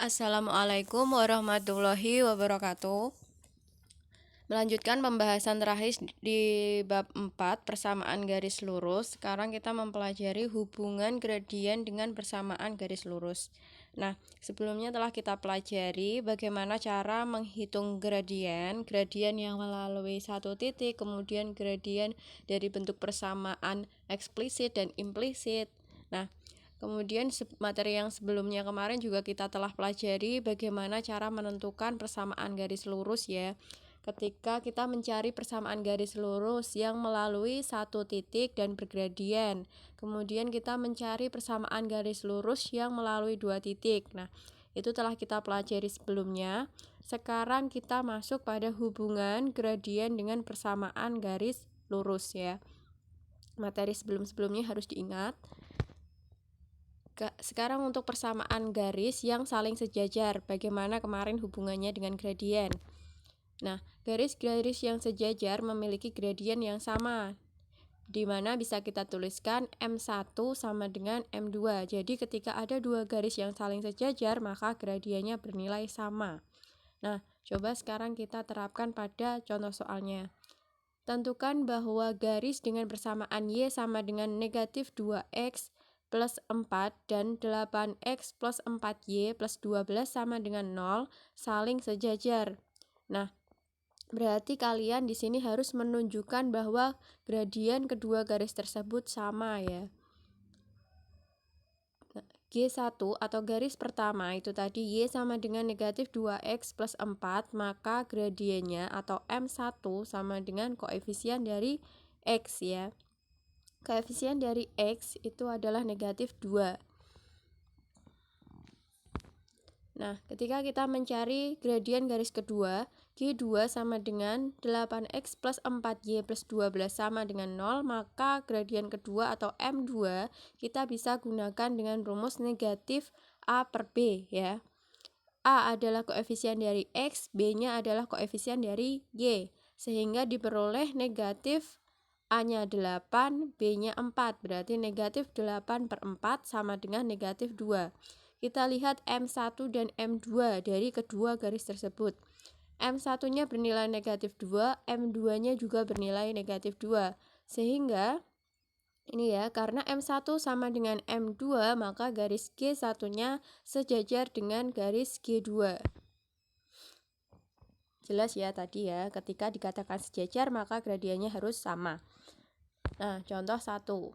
Assalamualaikum warahmatullahi wabarakatuh. Melanjutkan pembahasan terakhir di bab 4 persamaan garis lurus. Sekarang kita mempelajari hubungan gradien dengan persamaan garis lurus. Nah, sebelumnya telah kita pelajari bagaimana cara menghitung gradien yang melalui satu titik, kemudian gradien dari bentuk persamaan eksplisit dan implisit. Nah, kemudian materi yang sebelumnya kemarin juga kita telah pelajari bagaimana cara menentukan persamaan garis lurus ya. Ketika kita mencari persamaan garis lurus yang melalui satu titik dan bergradien, kemudian kita mencari persamaan garis lurus yang melalui dua titik. Nah, itu telah kita pelajari sebelumnya. Sekarang kita masuk pada hubungan gradien dengan persamaan garis lurus ya. Materi sebelum-sebelumnya harus diingat. Sekarang untuk persamaan garis yang saling sejajar, bagaimana kemarin hubungannya dengan gradien. Nah, garis-garis yang sejajar memiliki gradien yang sama, di mana bisa kita tuliskan M1 sama dengan M2. Jadi ketika ada dua garis yang saling sejajar, maka gradiennya bernilai sama. Nah, coba sekarang kita terapkan pada contoh soalnya. Tentukan bahwa garis dengan persamaan Y sama dengan negatif 2X plus 4 dan 8X plus 4Y plus 12 sama dengan 0 saling sejajar. Nah, berarti kalian di sini harus menunjukkan bahwa gradien kedua garis tersebut sama ya. G1 atau garis pertama itu tadi Y sama dengan negatif 2X plus 4, maka gradiennya atau M1 sama dengan koefisien dari X ya. Koefisien dari X itu adalah negatif 2. Nah, ketika kita mencari gradien garis kedua, G2 sama dengan 8X plus 4Y plus 12 sama dengan 0, maka gradien kedua atau M2 kita bisa gunakan dengan rumus negatif A per B ya. A adalah koefisien dari X, B-nya adalah koefisien dari Y, sehingga diperoleh negatif A-nya 8, B-nya 4, berarti negatif 8 per 4 sama dengan negatif 2. Kita lihat M1 dan M2 dari kedua garis tersebut. M1-nya bernilai negatif 2, M2-nya juga bernilai negatif 2. Sehingga ini ya, karena M1 sama dengan M2, maka garis G1-nya sejajar dengan garis G2. Jelas ya tadi ya, ketika dikatakan sejajar maka gradiennya harus sama. Nah, contoh 1.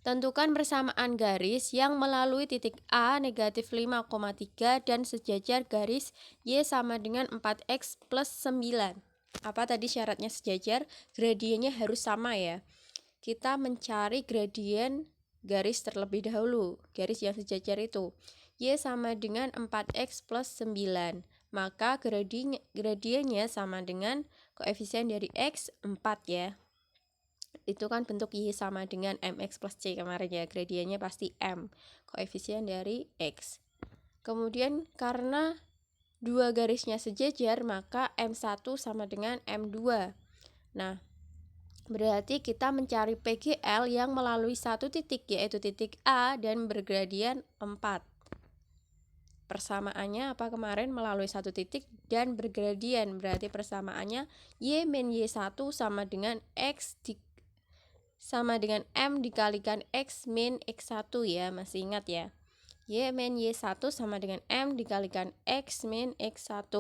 Tentukan persamaan garis yang melalui titik A negatif 5,3 dan sejajar garis Y sama dengan 4X plus 9. Apa tadi syaratnya sejajar? Gradiennya harus sama ya. Kita mencari gradien garis terlebih dahulu, garis yang sejajar itu. Y sama dengan 4X plus 9. Maka gradiennya sama dengan koefisien dari X 4 ya. Itu kan bentuk Y sama dengan MX plus C kemarin ya, gradiennya pasti M, koefisien dari X. Kemudian karena dua garisnya sejajar, maka M1 sama dengan M2. Nah, berarti kita mencari PGL yang melalui satu titik, yaitu titik A dan bergradien 4. Persamaannya apa kemarin? Melalui satu titik dan bergradien, berarti persamaannya Y min Y1 sama dengan X sama dengan M dikalikan X min X1 ya, masih ingat ya. Y min Y1 sama dengan M dikalikan X min X1.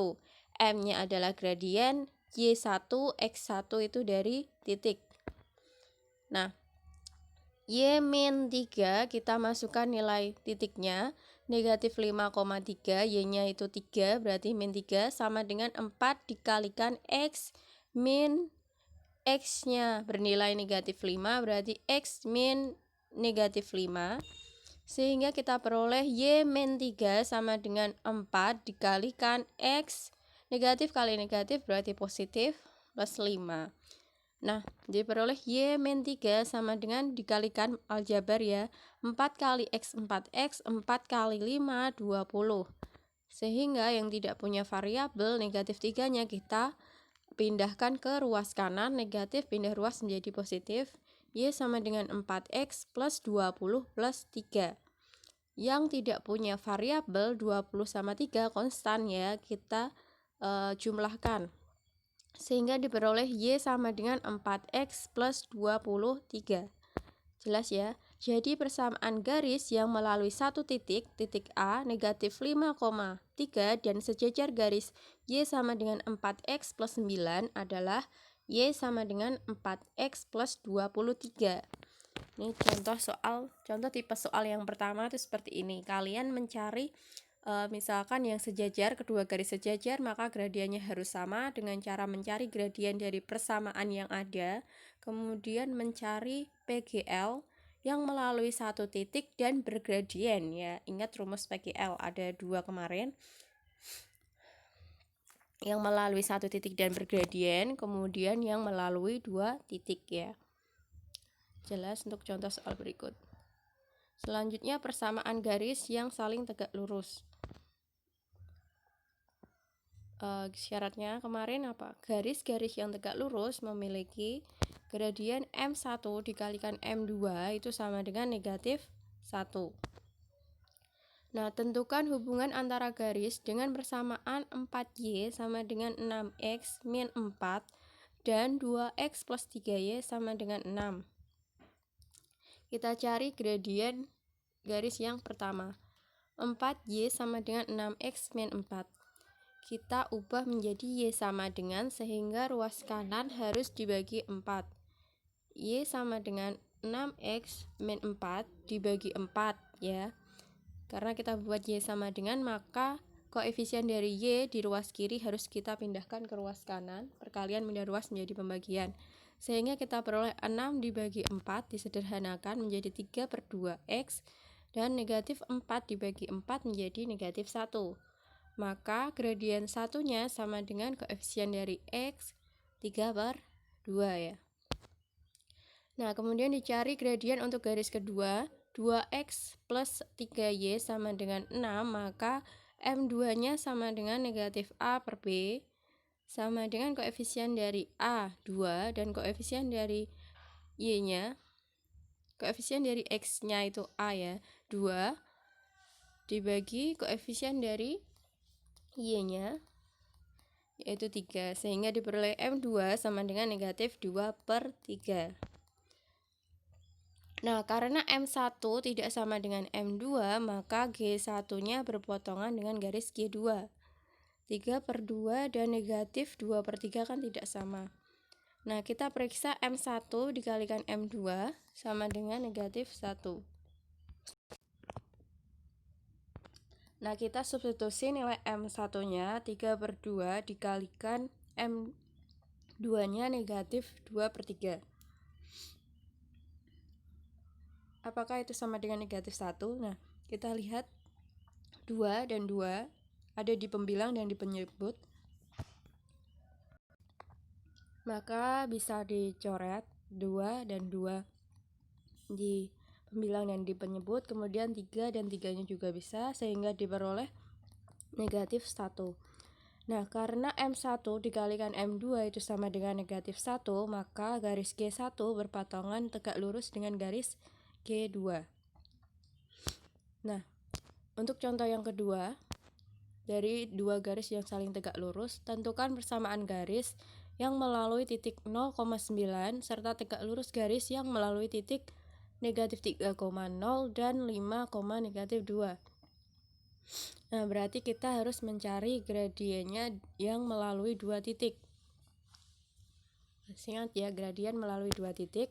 M-nya adalah gradien, Y1, X1 itu dari titik. Nah, Y min 3 kita masukkan nilai titiknya, negatif 5,3, Y-nya itu 3, berarti min 3 sama dengan 4 dikalikan X min X-nya bernilai negatif 5, berarti X min negatif 5. Sehingga kita peroleh Y min 3 sama dengan 4 dikalikan X negatif kali negatif berarti positif plus 5. Nah, diperoleh Y min 3 sama dengan dikalikan aljabar ya, 4 kali X 4X, 4 kali 5, 20. Sehingga yang tidak punya variabel negatif 3-nya kita pindahkan ke ruas kanan, negatif pindah ruas menjadi positif. Y sama dengan 4X plus 20 plus 3. yang tidak punya variabel 20 sama 3 konstan ya, kita jumlahkan. Sehingga diperoleh Y sama dengan 4X plus 23. Jelas ya? Jadi persamaan garis yang melalui satu titik A, negatif 5,3 dan sejajar garis Y sama dengan 4X plus 9 adalah Y sama dengan 4X plus 23. Ini contoh tipe soal yang pertama itu seperti ini. Kalian mencari misalkan yang sejajar, kedua garis sejajar, maka gradiennya harus sama dengan cara mencari gradien dari persamaan yang ada, kemudian mencari PGL yang melalui satu titik dan bergradien ya. Ingat rumus PGL ada 2 kemarin. Yang melalui satu titik dan bergradien, kemudian yang melalui 2 titik ya. Jelas untuk contoh soal berikut. Selanjutnya persamaan garis yang saling tegak lurus. Syaratnya kemarin apa? Garis-garis yang tegak lurus memiliki gradien M1 dikalikan M2 itu sama dengan negatif 1. Nah, tentukan hubungan antara garis dengan persamaan 4Y sama dengan 6X min 4 dan 2X plus 3Y sama dengan 6. Kita cari gradien garis yang pertama. 4Y sama dengan 6X min 4. Kita ubah menjadi Y sama dengan, sehingga ruas kanan harus dibagi 4. Y sama dengan 6X min 4 dibagi 4 ya. Karena kita buat Y sama dengan, maka koefisien dari Y di ruas kiri harus kita pindahkan ke ruas kanan. Perkalian pindah ruas menjadi pembagian. Sehingga kita peroleh 6 dibagi 4 disederhanakan menjadi 3/2X. Dan negatif 4 dibagi 4 menjadi negatif 1. Maka gradien satunya sama dengan koefisien dari X 3/2 ya. Nah, kemudian dicari gradien untuk garis kedua. 2X plus 3Y sama dengan 6, maka M2 nya sama dengan negatif A per B sama dengan koefisien dari A 2 dan koefisien dari Y nya, koefisien dari X nya itu A ya, 2 dibagi koefisien dari Y-nya yaitu 3, sehingga diperoleh M2 sama dengan negatif 2/3. Nah, karena M1 tidak sama dengan M2, maka G1-nya berpotongan dengan garis G2. 3/2 dan negatif 2/3 kan tidak sama. Nah, kita periksa M1 dikalikan M2 sama dengan negatif 1. Nah, kita substitusi nilai M1-nya 3/2 dikalikan M2-nya negatif 2/3. Apakah itu sama dengan negatif 1? Nah, kita lihat 2 dan 2 ada di pembilang dan di penyebut. Maka bisa dicoret 2 dan 2 di pembilang dan di penyebut, kemudian 3 dan 3-nya juga bisa, sehingga diperoleh negatif 1. Nah, karena M1 dikalikan M2 itu sama dengan negatif 1, maka garis G1 berpatongan tegak lurus dengan garis G2. Nah, untuk contoh yang kedua, dari dua garis yang saling tegak lurus, tentukan persamaan garis yang melalui titik 0,9 serta tegak lurus garis yang melalui titik negatif 3,0 dan 5,-2. Nah, berarti kita harus mencari gradiennya yang melalui 2 titik. Ingat ya, gradien melalui 2 titik.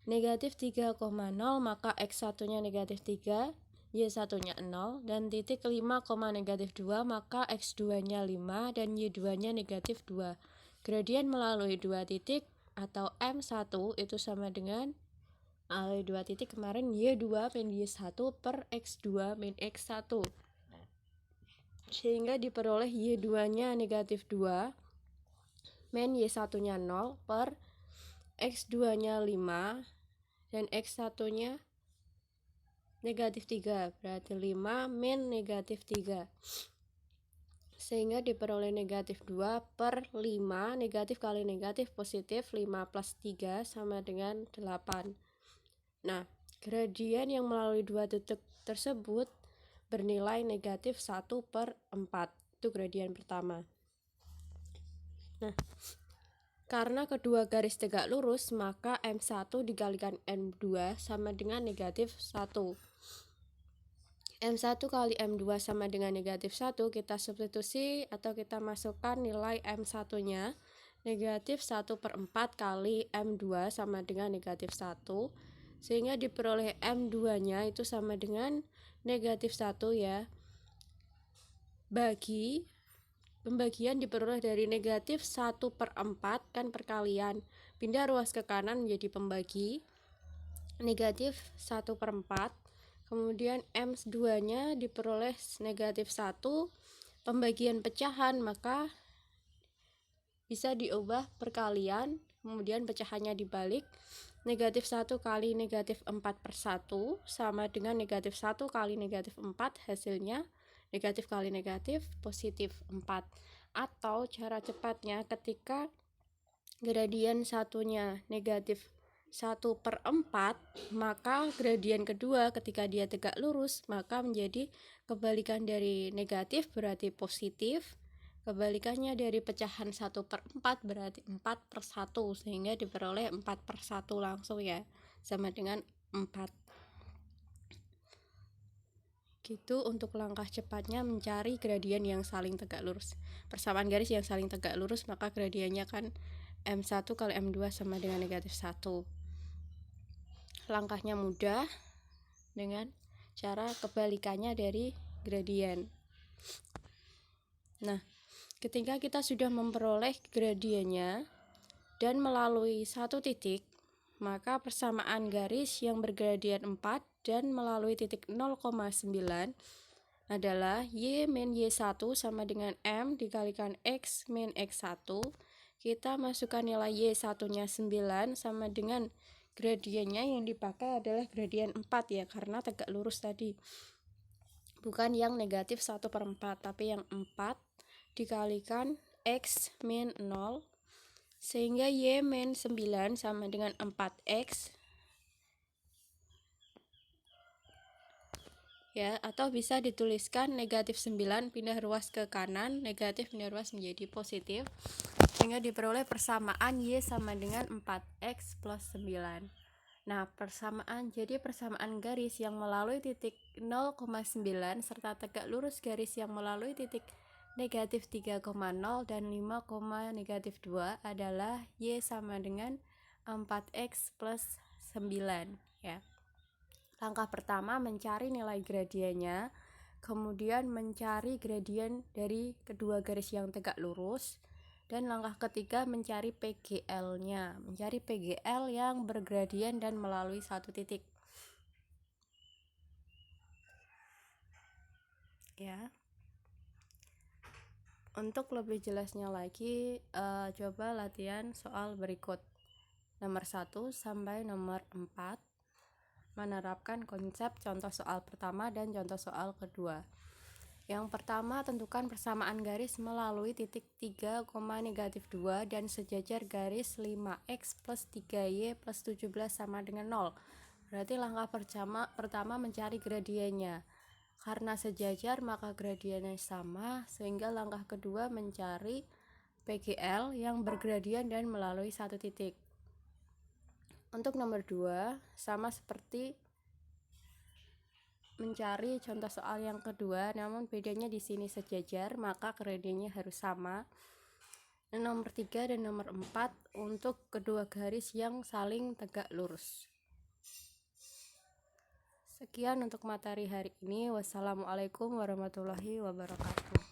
Negatif 3,0, maka X1-nya negatif 3, Y1-nya 0, dan titik 5,-2, maka X2-nya 5 dan Y2-nya negatif 2. Gradien melalui 2 titik atau M1 itu sama dengan 2 titik kemarin Y2 min Y1 per X2 min X1. Sehingga diperoleh Y2-nya negatif 2 min Y1-nya 0 per X2-nya 5 dan X1-nya negatif 3, berarti 5 min negatif 3. Sehingga diperoleh negatif 2 per 5, negatif kali negatif positif, 5 plus 3 sama dengan 8. Nah, Gradien yang melalui dua titik tersebut bernilai negatif 1/4. Itu gradien pertama. Nah, karena kedua garis tegak lurus, maka M1 dikalikan M2 sama dengan negatif 1. M1 kali M2 sama dengan negatif 1, kita substitusi atau kita masukkan nilai M1-nya. Negatif 1/4 kali M2 sama dengan negatif 1. Sehingga diperoleh M2-nya itu sama dengan negatif 1 ya. Bagi pembagian diperoleh dari negatif 1/4 kan perkalian. Pindah ruas ke kanan menjadi pembagi. Negatif 1/4. Kemudian M2-nya diperoleh negatif 1, pembagian pecahan, maka bisa diubah perkalian, kemudian pecahannya dibalik. Negatif 1 kali negatif 4/1 sama dengan negatif 1 kali negatif 4, hasilnya negatif kali negatif positif 4. Atau cara cepatnya, ketika gradien satunya negatif 1/4, maka gradien kedua ketika dia tegak lurus maka menjadi kebalikan dari negatif berarti positif, kebalikannya dari pecahan 1/4 berarti 4/1, sehingga diperoleh 4/1 langsung ya, sama dengan 4. Gitu untuk langkah cepatnya mencari gradien yang saling tegak lurus. Persamaan garis yang saling tegak lurus, maka gradiennya kan M1 kali M2 sama dengan negatif 1. Langkahnya mudah dengan cara kebalikannya dari gradien. Nah, ketika kita sudah memperoleh gradiennya dan melalui satu titik, maka persamaan garis yang bergradien 4 dan melalui titik 0,9 adalah Y min Y1 sama dengan M dikalikan X min X1. Kita masukkan nilai Y1-nya 9 sama dengan gradiennya yang dipakai adalah gradien 4 ya, karena tegak lurus tadi. Bukan yang negatif 1/4, tapi yang 4 dikalikan X min 0, sehingga Y min 9 sama dengan 4X ya, atau bisa dituliskan negatif 9 pindah ruas ke kanan, negatif pindah ruas menjadi positif, sehingga diperoleh persamaan Y sama dengan 4X plus 9. Nah, jadi persamaan garis yang melalui titik 0,9 serta tegak lurus garis yang melalui titik negatif 3,0 dan 5,-2 adalah Y sama dengan 4X plus 9 ya. Langkah pertama mencari nilai gradiennya, kemudian mencari gradien dari kedua garis yang tegak lurus, dan langkah ketiga mencari PGL-nya, mencari PGL yang bergradien dan melalui satu titik ya. Untuk lebih jelasnya lagi, coba latihan soal berikut nomor 1 sampai nomor 4, menerapkan konsep contoh soal pertama dan contoh soal kedua. Yang pertama, tentukan persamaan garis melalui titik 3, negatif 2 dan sejajar garis 5x plus 3y plus 17 sama dengan 0. Berarti langkah pertama mencari gradiennya. Karena sejajar maka gradiennya sama, sehingga langkah kedua mencari PGL yang bergradien dan melalui satu titik. Untuk nomor 2, sama seperti mencari contoh soal yang kedua, namun bedanya di sini sejajar, maka gradiennya harus sama. Dan nomor 3 dan nomor 4 untuk kedua garis yang saling tegak lurus. Sekian untuk materi hari ini. Wassalamualaikum warahmatullahi wabarakatuh.